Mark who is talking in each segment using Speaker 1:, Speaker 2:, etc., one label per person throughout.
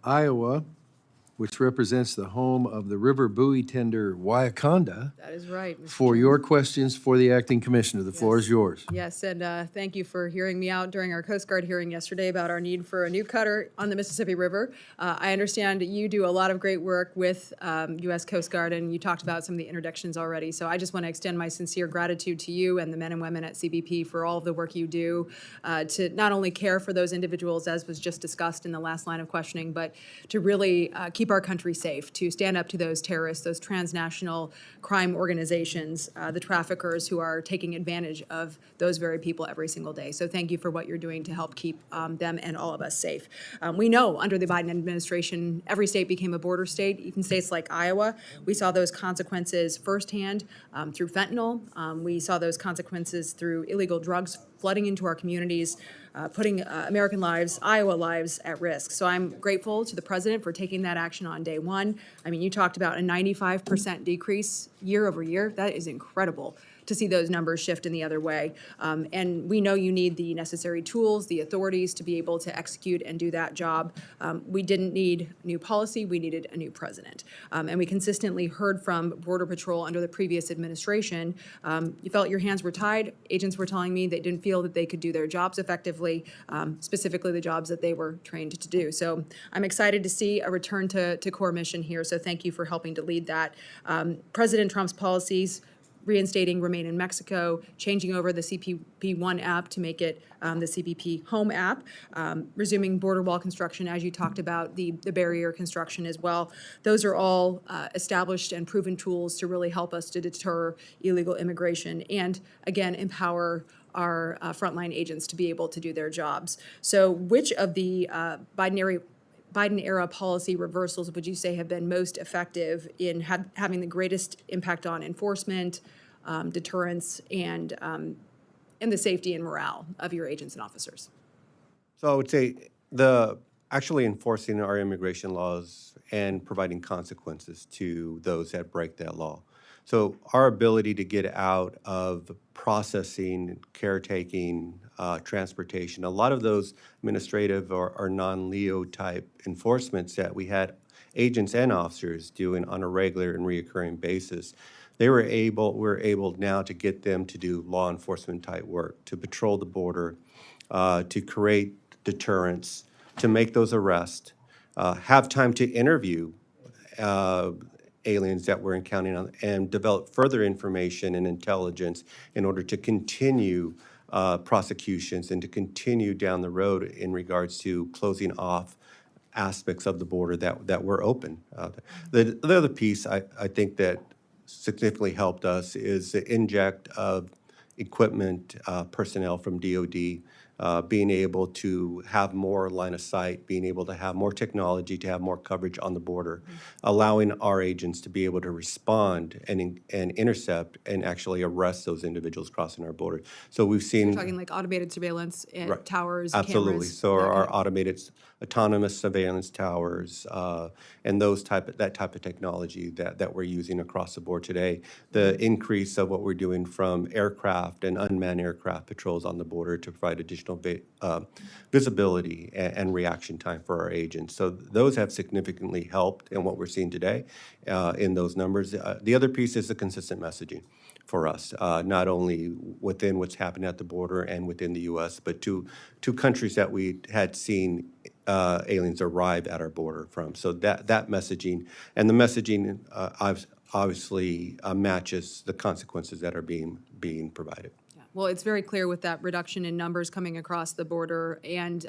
Speaker 1: Iowa, which represents the home of the river buoy tender Wyaconda,
Speaker 2: That is right, Mr.
Speaker 1: for
Speaker 2: Chairman.
Speaker 1: your questions for the acting commissioner. The floor is yours.
Speaker 2: Yes, and thank you for hearing me out during our Coast Guard hearing yesterday about our need for a new cutter on the Mississippi River. I understand that you do a lot of great work with U.S. Coast Guard, and you talked about some of the interdictions already. So I just want to extend my sincere gratitude to you and the men and women at CBP for all of the work you do to not only care for those individuals, as was just discussed in the last line of questioning, but to really keep our country safe, to stand up to those terrorists, those transnational crime organizations, the traffickers who are taking advantage of those very people every single day. So thank you for what you're doing to help keep them and all of us safe. We know under the Biden administration, every state became a border state, even states like Iowa. We saw those consequences firsthand through fentanyl. We saw those consequences through illegal drugs flooding into our communities, putting American lives, Iowa lives at risk. So I'm grateful to the president for taking that action on day one. I mean, you talked about a 95% decrease year over year. That is incredible to see those numbers shift in the other way. And we know you need the necessary tools, the authorities to be able to execute and do that job. We didn't need new policy, we needed a new president. And we consistently heard from Border Patrol under the previous administration, you felt your hands were tied. Agents were telling me they didn't feel that they could do their jobs effectively, specifically the jobs that they were trained to do. So I'm excited to see a return to core mission here. So thank you for helping to lead that. President Trump's policies, reinstating Remain in Mexico, changing over the CBP One app to make it the CBP Home app, resuming border wall construction, as you talked about, the barrier construction as well. Those are all established and proven tools to really help us to deter illegal immigration and, again, empower our frontline agents to be able to do their jobs. So which of the Biden-era policy reversals would you say have been most effective in having the greatest impact on enforcement, deterrence, and the safety and morale of your agents and officers?
Speaker 3: So I would say actually enforcing our immigration laws and providing consequences to those that break that law. So our ability to get out of processing, caretaking, transportation, a lot of those administrative or non-LEO type enforcements that we had agents and officers doing on a regular and reoccurring basis, we're able now to get them to do law enforcement type work, to patrol the border, to create deterrence, to make those arrests, have time to interview aliens that we're encountering on, and develop further information and intelligence in order to continue prosecutions and to continue down the road in regards to closing off aspects of the border that were open. The other piece I think that significantly helped us is the inject of equipment, personnel from DOD, being able to have more line of sight, being able to have more technology, to have more coverage on the border, allowing our agents to be able to respond and intercept and actually arrest those individuals crossing our border. So we've seen—
Speaker 2: You're talking like automated surveillance and
Speaker 3: Right.
Speaker 2: towers,
Speaker 3: Absolutely.
Speaker 2: cameras.
Speaker 3: So our
Speaker 2: Okay.
Speaker 3: automated autonomous surveillance towers and that type of technology that we're using across the board today. The increase of what we're doing from aircraft and unmanned aircraft patrols on the border to provide additional visibility and reaction time for our agents. So those have significantly helped in what we're seeing today in those numbers. The other piece is the consistent messaging for us, not only within what's happening at the border and within the U.S., but to countries that we had seen aliens arrive at our border from. So that messaging, and the messaging obviously matches the consequences that are being provided.
Speaker 2: Well, it's very clear with that reduction in numbers coming across the border, and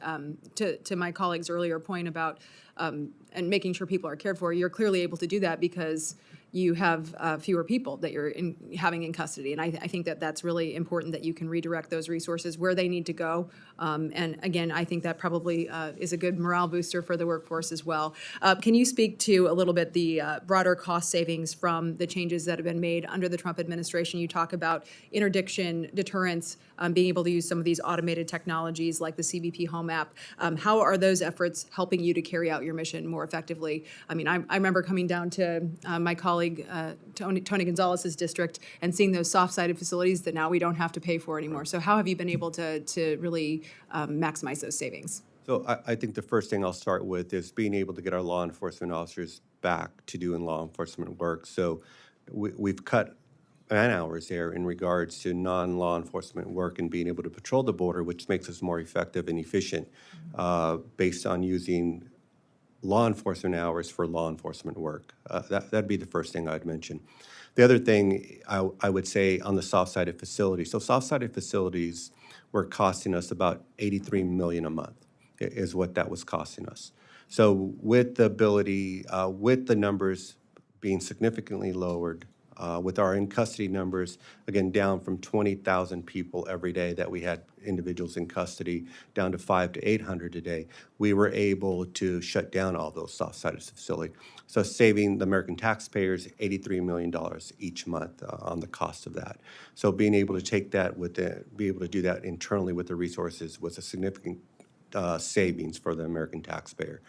Speaker 2: to my colleague's earlier point about and making sure people are cared for, you're clearly able to do that because you have fewer people that you're having in custody. And I think that that's really important, that you can redirect those resources where they need to go. And again, I think that probably is a good morale booster for the workforce as well. Can you speak to a little bit the broader cost savings from the changes that have been made under the Trump administration? You talk about interdiction, deterrence, being able to use some of these automated technologies like the CBP Home app. How are those efforts helping you to carry out your mission more effectively? I mean, I remember coming down to my colleague Tony Gonzalez's district and seeing those soft-sided facilities that now we don't have to pay for anymore. So how have you been able to really maximize those savings?
Speaker 3: So I think the first thing I'll start with is being able to get our law enforcement officers back to doing law enforcement work. So we've cut man hours there in regards to non-law enforcement work and being able to patrol the border, which makes us more effective and efficient based on using law enforcement hours for law enforcement work. That'd be the first thing I'd mention. The other thing I would say on the soft-sided facilities. So soft-sided facilities were costing us about $83 million a month is what that was costing us. So with the ability, with the numbers being significantly lowered, with our in-custody numbers, again, down from 20,000 people every day that we had individuals in custody, down to 500 to 800 a day, we were able to shut down all those soft-sided facilities. So saving the American taxpayers $83 million each month on the cost of that. So being able to take that be able to do that internally with the resources was a significant savings for the American taxpayer.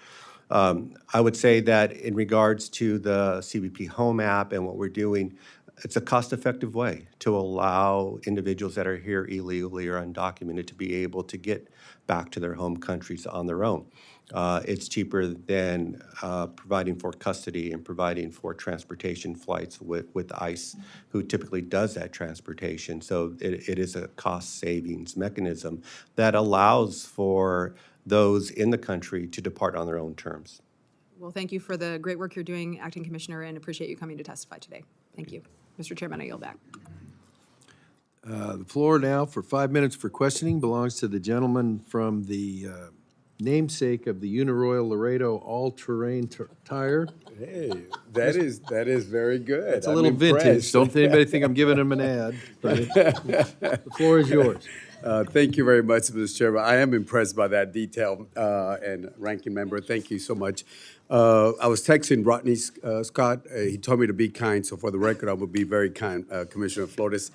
Speaker 3: I would say that in regards to the CBP Home app and what we're doing, it's a cost-effective way to allow individuals that are here illegally or undocumented to be able to get back to their home countries on their own. It's cheaper than providing for custody and providing for transportation flights with ICE, who typically does that transportation. So it is a cost savings mechanism that allows for those in the country to depart on their own terms.
Speaker 2: Well, thank you for the great work you're doing, Acting Commissioner, and appreciate you coming to testify today. Thank you. Mr. Chairman, I yield back.
Speaker 1: The floor now for 5 minutes for questioning belongs to the gentleman from the namesake of the Uniroyal Laredo all-terrain tire.
Speaker 4: Hey, that is very good.
Speaker 1: It's a little vintage. Don't anybody think I'm giving him an ad. But the floor is yours.
Speaker 4: Thank you very much, Mr. Chairman. I am impressed by that detail, and ranking member, thank you so much. I was texting Rodney Scott. He told me to be kind, so for the record, I will be very kind, Commissioner Flores.